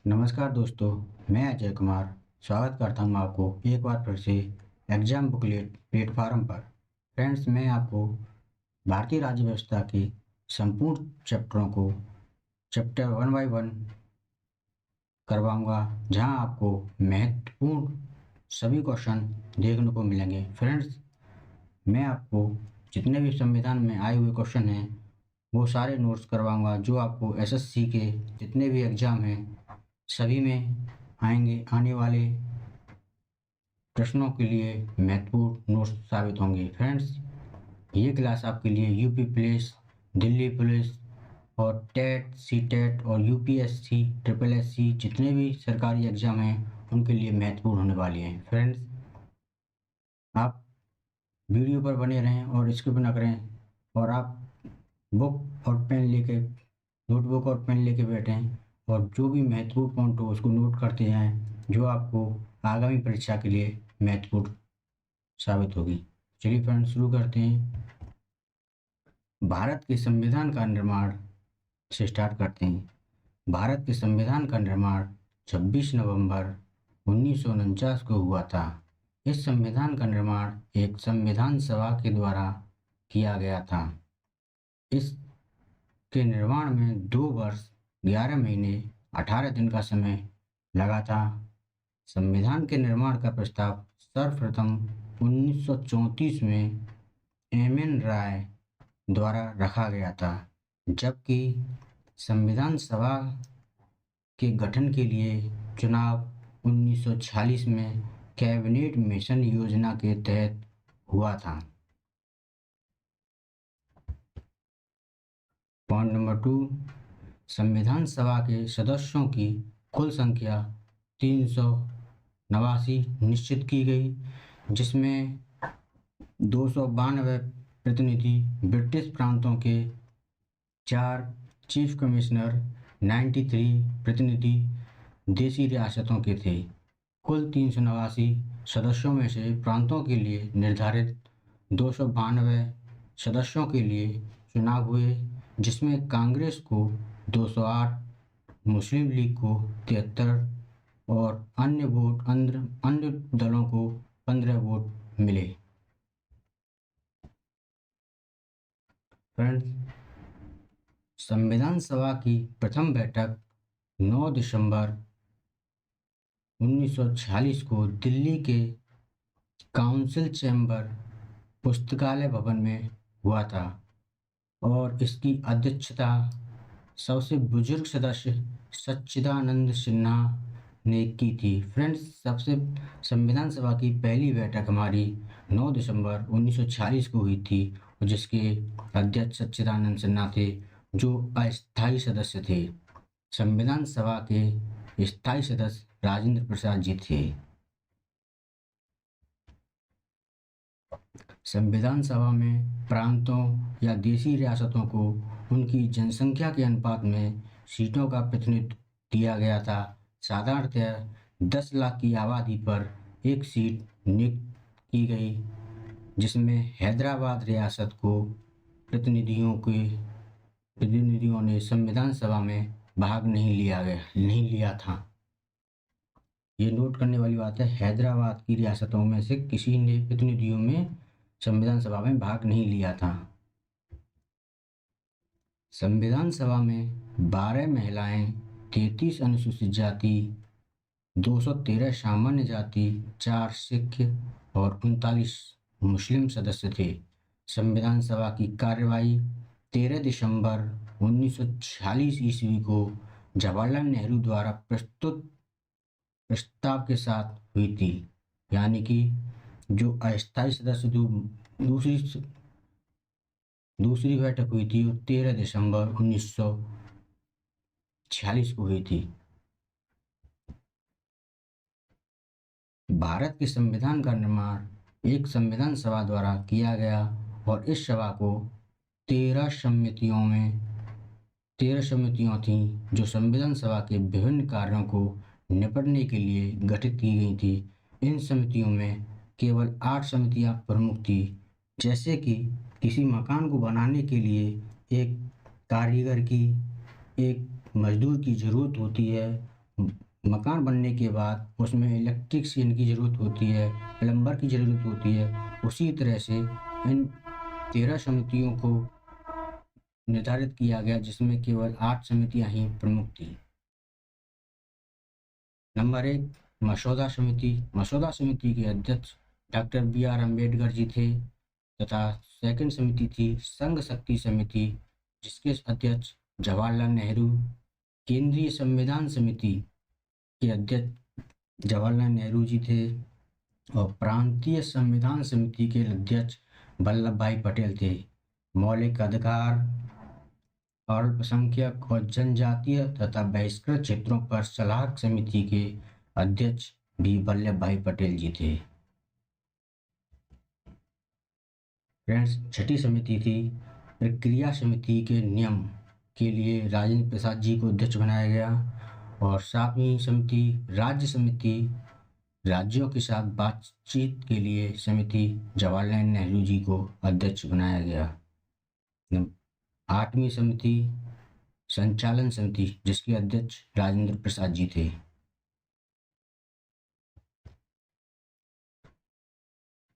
नमस्कार दोस्तों, मैं अजय कुमार स्वागत करता हूं आपको एक बार फिर से एग्जाम बुकलेट प्लेटफार्म पर। फ्रेंड्स, मैं आपको भारतीय राज्य व्यवस्था के संपूर्ण चैप्टरों को चैप्टर 1 बाय 1 करवाऊंगा, जहां आपको महत्वपूर्ण सभी क्वेश्चन देखने को मिलेंगे। फ्रेंड्स, मैं आपको जितने भी संविधान में आए हुए क्वेश्चन हैं वो सारे नोट्स करवाऊंगा, जो आपको एसएससी के जितने भी एग्ज़ाम हैं सभी में आने वाले प्रश्नों के लिए महत्वपूर्ण नोट्स साबित होंगे। फ्रेंड्स, ये क्लास आपके लिए यूपी पुलिस, दिल्ली पुलिस और टेट, सीटेट और यूपीएससी, ट्रिपल एससी जितने भी सरकारी एग्जाम हैं उनके लिए महत्वपूर्ण होने वाली हैं। फ्रेंड्स, आप वीडियो पर बने रहें और स्किप ना करें, और आप बुक और पेन लेके नोटबुक और पेन लेके बैठें और जो भी महत्वपूर्ण पॉइंट हो उसको नोट करते हैं, जो आपको आगामी परीक्षा के लिए महत्वपूर्ण साबित होगी। चलिए फ्रेंड्स, शुरू करते हैं। भारत के संविधान का निर्माण से स्टार्ट करते हैं। भारत के संविधान का निर्माण 26 नवंबर 1949 को हुआ था। इस संविधान का निर्माण एक संविधान सभा के द्वारा किया गया था। इस के निर्माण में 2 वर्ष 11 महीने 18 दिन का समय लगा था। संविधान के निर्माण का प्रस्ताव सर्वप्रथम 1934 में एम.एन. राय द्वारा रखा गया था, जबकि संविधान सभा के गठन के लिए चुनाव 1946 में कैबिनेट मिशन योजना के तहत हुआ था। पॉइंट नंबर 2, संविधान सभा के सदस्यों की कुल संख्या 389 निश्चित की गई, जिसमें 292 प्रतिनिधि ब्रिटिश प्रांतों के, 4 चीफ कमिश्नर, 93 प्रतिनिधि देशी रियासतों के थे। कुल 389 सदस्यों में से प्रांतों के लिए निर्धारित 292 सदस्यों के लिए चुनाव हुए, जिसमें कांग्रेस को 208, मुस्लिम लीग को 73 और अन्य दलों को 15 वोट मिले। फ्रेंड्स, संविधान सभा की प्रथम बैठक 9 दिसंबर 1946 को दिल्ली के काउंसिल चैम्बर पुस्तकालय भवन में हुआ था, और इसकी अध्यक्षता सबसे बुजुर्ग सदस्य सच्चिदानंद सिन्हा ने की थी। फ्रेंड्स, संविधान सभा की पहली बैठक हमारी 9 दिसंबर 1946 को हुई थी, और जिसके अध्यक्ष सच्चिदानंद सिन्हा थे, जो अस्थायी सदस्य थे। संविधान सभा के स्थायी सदस्य राजेंद्र प्रसाद जी थे। संविधान सभा में प्रांतों या देशी रियासतों को उनकी जनसंख्या के अनुपात में सीटों का प्रतिनिधित्व दिया गया था। साधारणतः 10 लाख की आबादी पर एक सीट नियुक्त की गई, जिसमें हैदराबाद रियासत को प्रतिनिधियों ने संविधान सभा में भाग नहीं लिया था। ये नोट करने वाली बात है, हैदराबाद की रियासतों में से किसी ने प्रतिनिधियों में संविधान सभा में भाग नहीं लिया था। संविधान सभा में 12 महिलाएं, 33 अनुसूचित जाति, 213 सामान्य जाति, 4 सिख और 39 मुस्लिम सदस्य थे। संविधान सभा की कार्यवाही 13 दिसंबर 1946 ईस्वी को जवाहरलाल नेहरू द्वारा प्रस्तुत प्रस्ताव के साथ हुई थी, यानी कि जो अस्थायी सदस्य दूसरी बैठक हुई थी वो 13 दिसंबर 1946 को हुई थी। भारत के संविधान का निर्माण एक संविधान सभा द्वारा किया गया, और इस सभा को 13 समितियों थीं, जो संविधान सभा के विभिन्न कार्यों को निपटने के लिए गठित की गई थी। इन समितियों में केवल 8 समितियां प्रमुख थी, जैसे कि किसी मकान को बनाने के लिए एक कारीगर की, एक मजदूर की जरूरत होती है, मकान बनने के बाद उसमें इलेक्ट्रिशियन की ज़रूरत होती है, प्लम्बर की ज़रूरत होती है। उसी तरह से इन 13 समितियों को निर्धारित किया गया, जिसमें केवल 8 समितियां ही प्रमुख थी। नंबर 1, मसौदा समिति। मसौदा समिति के अध्यक्ष डॉक्टर BR अम्बेडकर जी थे तथा सेकंड समिति थी संघ शक्ति समिति, जिसके अध्यक्ष जवाहरलाल नेहरू। केंद्रीय संविधान समिति के अध्यक्ष जवाहरलाल नेहरू जी थे और प्रांतीय संविधान समिति के अध्यक्ष वल्लभ भाई पटेल थे। मौलिक अधिकार और अल्पसंख्यक और जनजातीय तथा बहिष्कृत क्षेत्रों पर सलाह समिति के अध्यक्ष भी वल्लभ भाई पटेल जी थे। फ्रेंड्स, छठी समिति थी प्रक्रिया समिति के नियम के लिए राजेंद्र प्रसाद जी को अध्यक्ष बनाया गया। और 7वीं समिति राज्य समिति, राज्यों के साथ बातचीत के लिए समिति, जवाहरलाल नेहरू जी को अध्यक्ष बनाया गया। 8वीं समिति संचालन समिति, जिसके अध्यक्ष राजेंद्र प्रसाद जी थे।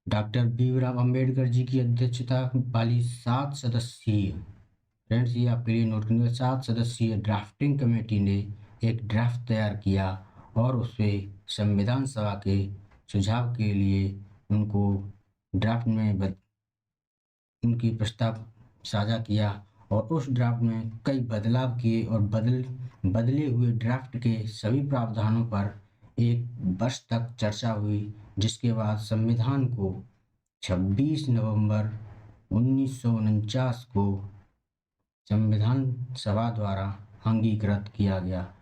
डॉक्टर भीमराव अंबेडकर जी की अध्यक्षता वाली 7 सदस्यीय, फ्रेंड्स ये आपके लिए नोट करने, 7 सदस्यीय ड्राफ्टिंग कमेटी ने एक ड्राफ्ट तैयार किया और उसे संविधान सभा के सुझाव के लिए उनको ड्राफ्ट में उनकी प्रस्ताव साझा किया और उस ड्राफ्ट में कई बदलाव किए और बदले हुए ड्राफ्ट के सभी प्रावधानों पर 1 वर्ष तक चर्चा हुई, जिसके बाद संविधान को 26 नवंबर 1949 को संविधान सभा द्वारा अंगीकृत किया गया।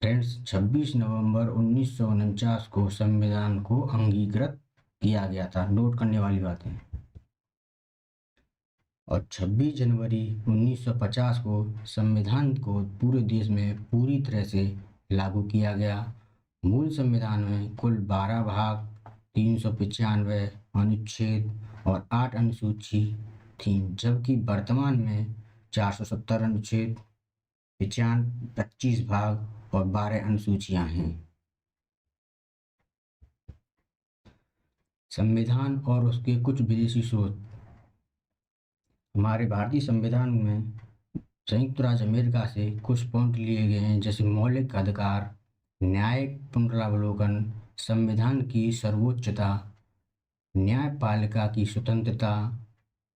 फ्रेंड्स, 26 नवंबर 1949 को संविधान को अंगीकृत किया गया था, नोट करने वाली बात है। और 26 जनवरी 1950 को संविधान को पूरे देश में पूरी तरह से लागू किया गया। मूल संविधान में कुल 12 भाग, 395 अनुच्छेद और 8 अनुसूची थीं, जबकि वर्तमान में 470 अनुच्छेद, 25 भाग और 12 अनुसूचियां हैं। संविधान और उसके कुछ विदेशी स्रोत। हमारे भारतीय संविधान में संयुक्त राज्य अमेरिका से कुछ पॉइंट लिए गए हैं, जैसे मौलिक अधिकार, न्यायिक पुनरावलोकन, संविधान की सर्वोच्चता, न्यायपालिका की स्वतंत्रता,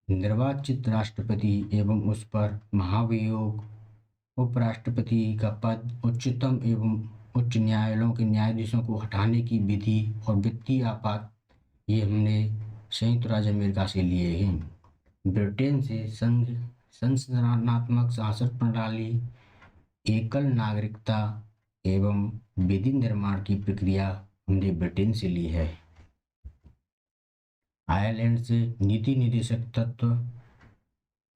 निर्वाचित राष्ट्रपति एवं उस पर महाभियोग, उपराष्ट्रपति का पद, उच्चतम एवं उच्च न्यायालयों के न्यायाधीशों को हटाने की विधि और वित्तीय आपात, ये हमने संयुक्त राज्य अमेरिका से लिए हैं। ब्रिटेन से संसदनात्मक शासन प्रणाली, एकल नागरिकता एवं विधि निर्माण की प्रक्रिया हमने ब्रिटेन से ली है। आयरलैंड से नीति निर्देशक तत्व,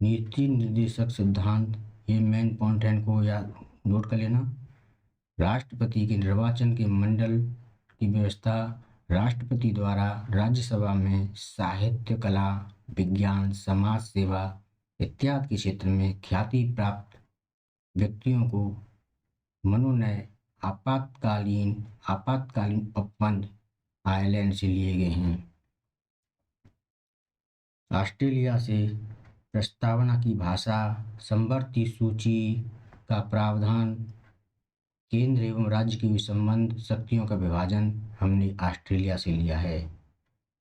नीति निर्देशक सिद्धांत, ये मेन पॉइंट है, इनको याद नोट कर लेना। राष्ट्रपति के निर्वाचन के मंडल की व्यवस्था, राष्ट्रपति द्वारा राज्यसभा में साहित्य, कला, विज्ञान, समाज सेवा इत्यादि के क्षेत्र में ख्याति प्राप्त व्यक्तियों को मनोनयन, आपातकालीन उपबंध आयरलैंड से लिए गए हैं। ऑस्ट्रेलिया से प्रस्तावना की भाषा, समवर्ती सूची का प्रावधान, केंद्र एवं राज्य के संबंध, शक्तियों का विभाजन हमने ऑस्ट्रेलिया से लिया है।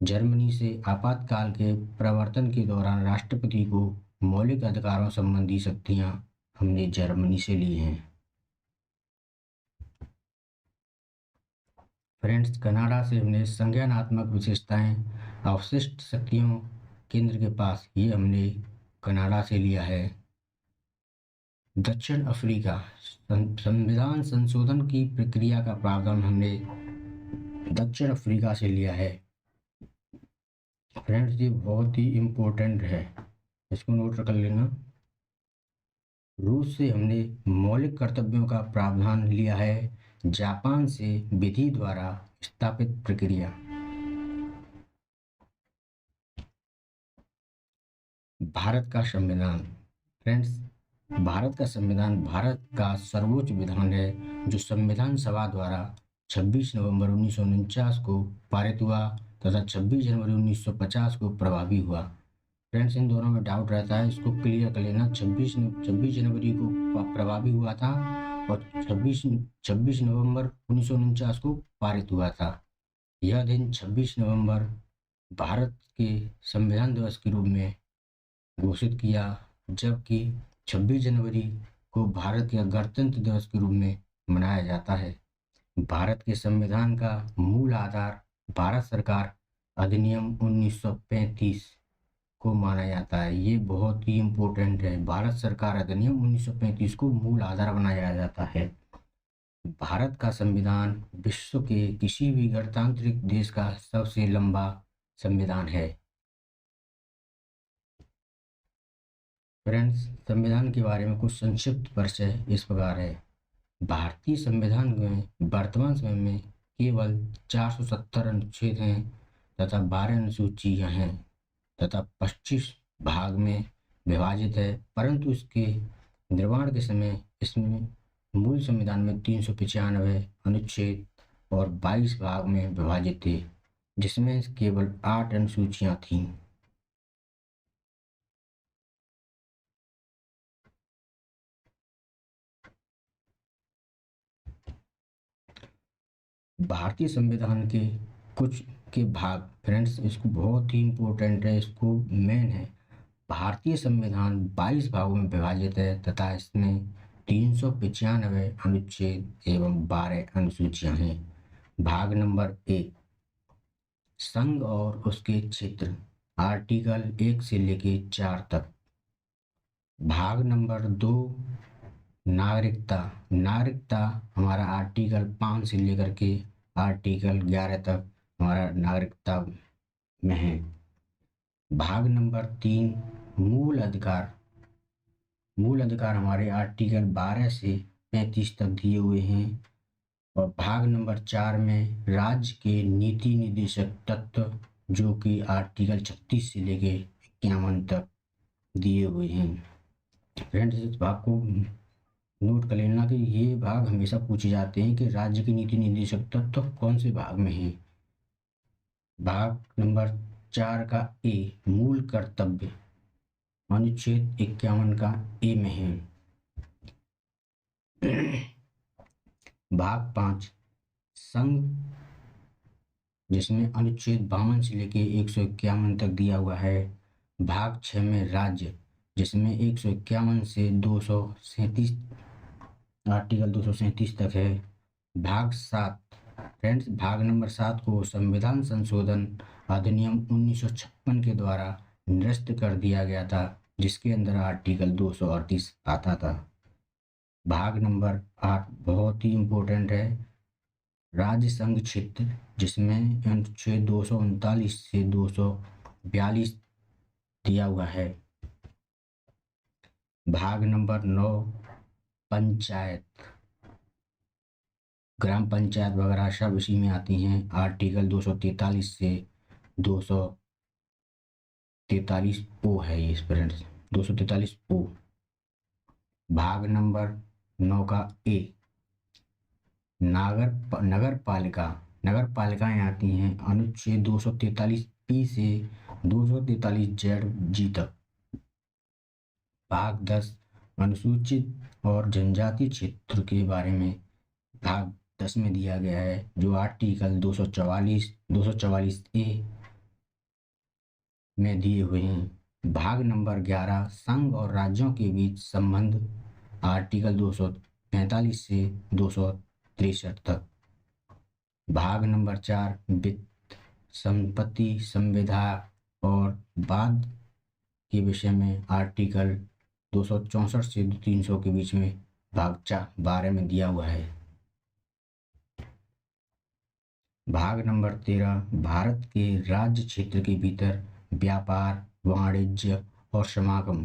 जर्मनी से आपातकाल के प्रवर्तन के दौरान राष्ट्रपति को मौलिक अधिकारों संबंधी शक्तियां हमने जर्मनी से ली हैं। फ्रेंड्स, कनाडा से हमने संज्ञानात्मक विशेषताएं, अवशिष्ट शक्तियों केंद्र के पास, ये हमने कनाडा से लिया है। दक्षिण अफ्रीका, संविधान संशोधन की प्रक्रिया का प्रावधान हमने दक्षिण अफ्रीका से लिया है। फ्रेंड्स, ये बहुत ही इम्पोर्टेंट है, इसको नोट कर लेना। रूस से हमने मौलिक कर्तव्यों का प्रावधान लिया है। जापान से विधि द्वारा स्थापित प्रक्रिया। भारत का संविधान, फ्रेंड्स, भारत का संविधान भारत का सर्वोच्च विधान है जो संविधान सभा द्वारा 26 नवंबर 1949 को पारित हुआ तथा 26 जनवरी 1950 को प्रभावी हुआ। फ्रेंड्स, इन दोनों में डाउट रहता है, इसको क्लियर कर लेना। 26 जनवरी को प्रभावी हुआ था और 26 नवंबर 1949 को पारित हुआ था। यह दिन 26 नवंबर भारत के संविधान दिवस के रूप में घोषित किया, जबकि 26 जनवरी को भारत के गणतंत्र दिवस के रूप में मनाया जाता है। भारत के संविधान का मूल आधार भारत सरकार अधिनियम 1935 को माना जाता है। ये बहुत ही इम्पोर्टेंट है। भारत सरकार अधिनियम 1935 को मूल आधार बनाया जाता है। भारत का संविधान विश्व के किसी भी गणतांत्रिक देश का सबसे लंबा संविधान है। फ्रेंड्स, संविधान के बारे में कुछ संक्षिप्त परिचय इस प्रकार है। भारतीय संविधान में वर्तमान समय में केवल 470 अनुच्छेद हैं तथा 12 अनुसूचियां हैं तथा 25 भाग में विभाजित है, परंतु इसके निर्माण के समय इसमें मूल संविधान में 395 अनुच्छेद और 22 भाग में विभाजित थे, जिसमें केवल 8 अनुसूचियां थीं। भारतीय संविधान के कुछ के भाग, फ्रेंड्स, इसको बहुत ही इम्पोर्टेंट है, इसको मेन है। भारतीय संविधान 22 भागों में विभाजित है तथा इसमें 395 अनुच्छेद एवं 12 अनुसूचियां हैं। भाग नंबर 1, संघ और उसके क्षेत्र, आर्टिकल 1 से लेके 4 तक। भाग नंबर 2, नागरिकता। नागरिकता हमारा आर्टिकल 5 से लेकर के आर्टिकल 11 तक हमारा नागरिकता में है। भाग नंबर 3, मूल अधिकार। मूल अधिकार हमारे आर्टिकल 12 से 35 तक दिए हुए हैं। और भाग नंबर 4 में राज्य के नीति निर्देशक तत्व, जो कि आर्टिकल 36 से लेके 51 तक दिए हुए हैं। फ्रेंड्स, इस भाग को नोट कर लेना कि ये भाग हमेशा पूछे जाते हैं कि राज्य के नीति निर्देशक तत्व कौन से भाग में है। भाग नंबर 4 का ए, मूल कर्तव्य, अनुच्छेद 51 का ए में है। भाग 5, संघ, जिसमें अनुच्छेद 52 से लेके 151 तक दिया हुआ है। भाग 6 में राज्य, जिसमें 151 से 237 आर्टिकल 237 तक है। भाग 7, फ्रेंड्स, भाग नंबर 7 को संविधान संशोधन अधिनियम 1956 के द्वारा निरस्त कर दिया गया था, जिसके अंदर आर्टिकल 238 आता था। भाग नंबर 8 बहुत ही इम्पोर्टेंट है, राज्य संघ क्षेत्र, जिसमें अनुच्छेद 239 से 242 दिया हुआ है। भाग नंबर 9, पंचायत, ग्राम पंचायत वगैरह सब इसी में आती हैं। आर्टिकल 243 से 243 ओ है ये, फ्रेंड्स, 243 ओ। भाग नंबर 9 का ए, नगर पालिका। नगर पालिकाएं आती हैं अनुच्छेद 243 पी से 243 जेड जी तक। भाग 10, अनुसूचित और जनजाति क्षेत्र के बारे में भाग 10 में दिया गया है, जो आर्टिकल 244 ए में दिए हुए हैं। भाग नंबर 11, संघ और राज्यों के बीच संबंध, आर्टिकल 245 से 263 तक। भाग नंबर 4, वित्त, संपत्ति, संविदा और बाद के विषय में आर्टिकल 264 से 300 के बीच में भाग 12 में दिया हुआ है। भाग नंबर 13, भारत के राज्य क्षेत्र के भीतर व्यापार, वाणिज्य और समागम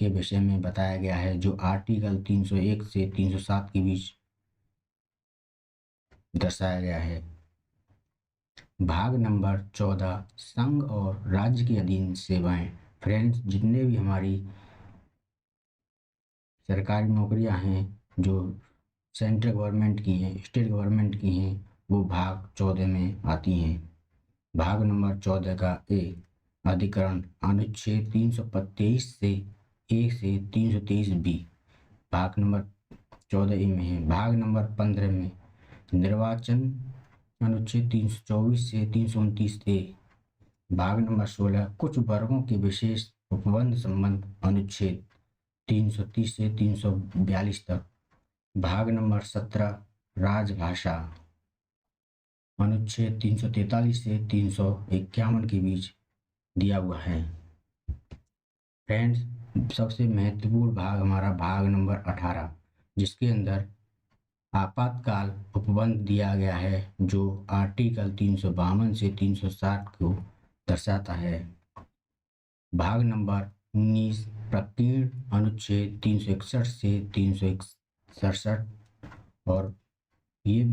के विषय में बताया गया है, जो आर्टिकल 301 से 307 के बीच दर्शाया गया है। भाग नंबर 14, संघ और राज्य के अधीन सेवाएं। फ्रेंड्स, जितने भी हमारी सरकारी नौकरियां हैं जो सेंट्रल गवर्नमेंट की हैं, स्टेट गवर्नमेंट की हैं, वो भाग 14 में आती हैं। भाग नंबर 14 का ए अधिकरण अनुच्छेद 323 से ए से 323 बी भाग नंबर 14 ए में है। भाग नंबर 15 में निर्वाचन अनुच्छेद 324 से 329 ए। भाग नंबर 16 कुछ वर्गों के विशेष उपबंध संबंध अनुच्छेद 330 से 342 तक। भाग नंबर 17 राजभाषा अनुच्छेद 343 से 351 के बीच दिया हुआ है। फ्रेंड्स, सबसे महत्वपूर्ण भाग हमारा भाग नंबर 18, जिसके अंदर आपातकाल उपबंध दिया गया है, जो आर्टिकल 352 से 360 को दर्शाता है। भाग नंबर 19 प्रकीर्ण अनुच्छेद 361 से 367 और ये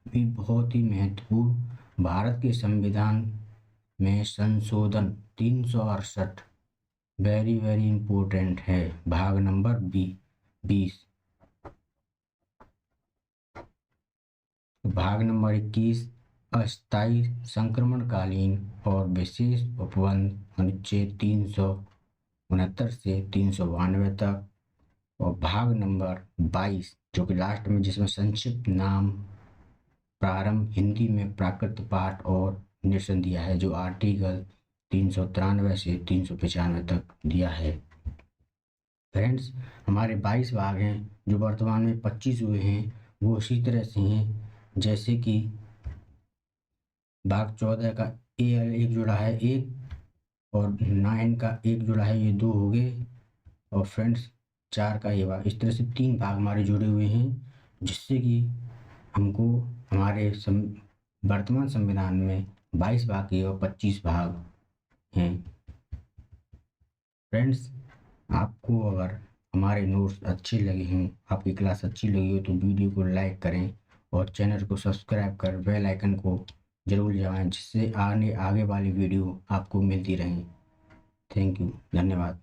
भी बहुत ही महत्वपूर्ण भारत के संविधान में संशोधन 368 वेरी वेरी इम्पोर्टेंट है। भाग नंबर 20। भाग नंबर 21 अस्थायी संक्रमणकालीन और विशेष उपबंध अनुच्छेद 369 से 392 तक। और भाग नंबर 22 जो कि लास्ट में, जिसमें संक्षिप्त नाम प्रारंभ हिंदी में प्राकृत पाठ और निरसन दिया है, जो आर्टिकल 393 से 395 तक दिया है। फ्रेंड्स, हमारे 22 भाग हैं, जो वर्तमान में 25 हुए हैं, वो इसी तरह से हैं जैसे कि भाग 14 का ए एक जुड़ा है 1, और 9 का 1 जुड़ा है, ये 2 हो गए। और फ्रेंड्स 4 का ये भाग, इस तरह से 3 भाग हमारे जुड़े हुए हैं, जिससे कि हमको हमारे वर्तमान संविधान में 22 भाग और 25 भाग हैं। फ्रेंड्स, आपको अगर हमारे नोट्स अच्छे लगे हों, आपकी क्लास अच्छी लगी हो, तो वीडियो को लाइक करें और चैनल को सब्सक्राइब कर बेल आइकन को जरूर दबाएं, जिससे आगे वाली वीडियो आपको मिलती रहें। थैंक यू, धन्यवाद।